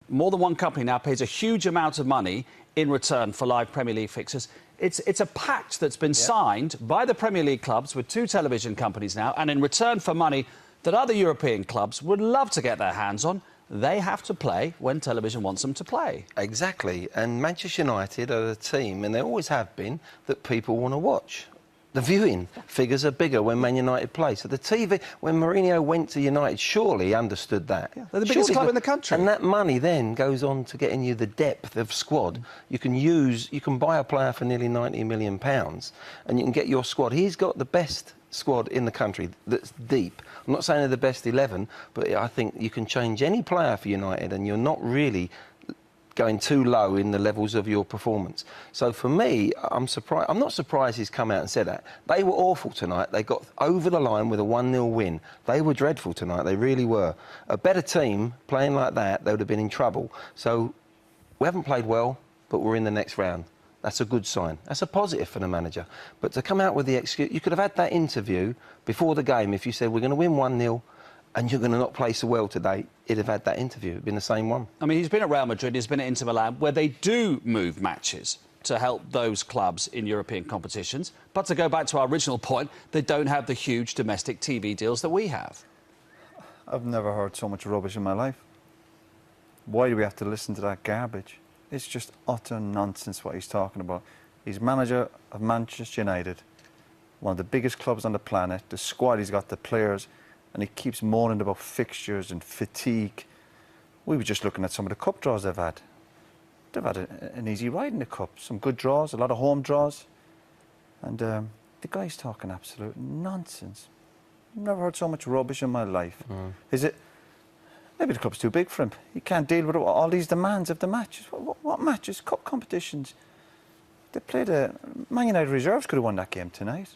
more than one company now pays a huge amount of money in return for live Premier League fixtures. It's a pact that's been signed by the Premier League clubs with 2 television companies now, and in return for money that other European clubs would love to get their hands on, they have to play when television wants them to play. Exactly, and Manchester United are a team, and they always have been, that people want to watch. The viewing figures are bigger when Man United play. So the TV, when Mourinho went to United, surely he understood that. Yeah, they're the biggest club in the country. And that money then goes on to getting you the depth of squad. You can buy a player for nearly £90 million, and you can get your squad. He's got the best squad in the country that's deep. I'm not saying they're the best 11, but I think you can change any player for United, and you're not really going too low in the levels of your performance. So for me, I'm surprised. I'm not surprised he's come out and said that. They were awful tonight. They got over the line with a 1-0 win. They were dreadful tonight. They really were. A better team playing like that, they would have been in trouble. So we haven't played well, but we're in the next round. That's a good sign. That's a positive for the manager. But to come out with the excuse, you could have had that interview before the game. If you said we're going to win 1-0 and you're going to not play so well today, he'd have had that interview. It'd been the same one. I mean, he's been at Real Madrid, he's been at Inter Milan, where they do move matches to help those clubs in European competitions. But to go back to our original point, they don't have the huge domestic TV deals that we have. I've never heard so much rubbish in my life. Why do we have to listen to that garbage? It's just utter nonsense what he's talking about. He's manager of Manchester United, one of the biggest clubs on the planet. The squad, he's got the players, and he keeps moaning about fixtures and fatigue. We were just looking at some of the cup draws they've had. They've had an easy ride in the cup. Some good draws, a lot of home draws. And the guy's talking absolute nonsense. I've never heard so much rubbish in my life. Is it... Maybe the club's too big for him. He can't deal with all these demands of the matches. What matches? Cup competitions. They played Man United reserves could have won that game tonight.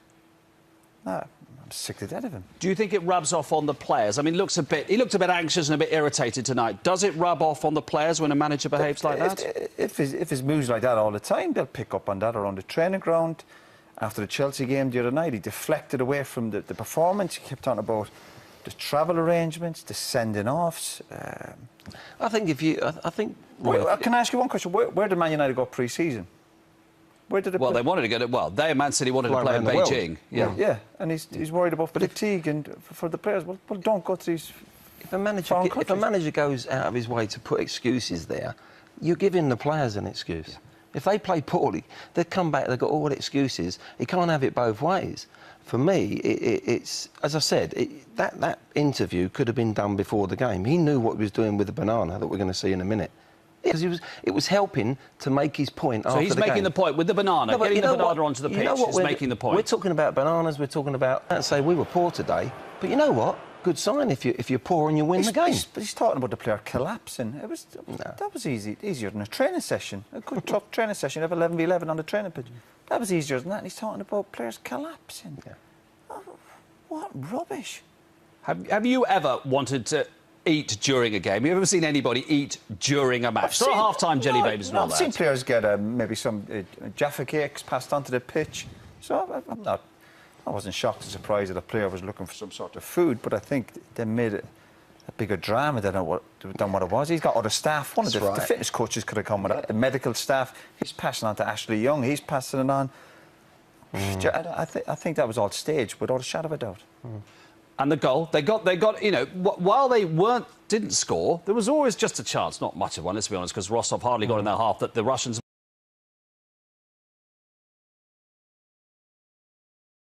Nah, I'm sick to death of him. Do you think it rubs off on the players? I mean, he looked a bit anxious and a bit irritated tonight. Does it rub off on the players when a manager behaves like that? If his moves like that all the time, they'll pick up on that around the training ground. After the Chelsea game the other night, he deflected away from the performance. He kept talking about the travel arrangements, the sending offs. I think if you... I think... Can I ask you one question? Where did Man United go pre-season? Where did they play? They wanted to get it... Well, they and Man City wanted to play in Beijing. Yeah, and he's worried about fatigue and for the players. Well, don't go to these... If a manager goes out of his way to put excuses there, you're giving the players an excuse. Yeah. If they play poorly, they come back, they've got all the excuses. He can't have it both ways. For me, it's as I said, that interview could have been done before the game. He knew what he was doing with the banana that we're going to see in a minute. Because it was helping to make his point after the game. So he's making the point with the banana, getting the banana onto the pitch is making the point. We're talking about bananas, we're talking about... I'd say we were poor today, but you know what? Good sign if you're poor and you win the game. But he's talking about the player collapsing. That was easier than a training session. A good tough training session, have 11v11 on the training pitch. That was easier than that, and he's talking about players collapsing. Yeah. Oh, what rubbish. Have you ever wanted to eat during a game? Have you ever seen anybody eat during a match? Not half-time jelly babies and all that. I've seen players get maybe some Jaffa cakes passed onto the pitch. So I wasn't shocked or surprised that a player was looking for some sort of food, but I think they made it a bigger drama than what it was. He's got other staff. One of the fitness coaches could have come with that. The medical staff. He's passing on to Ashley Young. He's passing it on. I think that was all staged, without a shadow of a doubt. And the goal, they got, you know, while they didn't score, there was always just a chance, not much of one, let's be honest, because Rostov hardly got in their half, that the Russians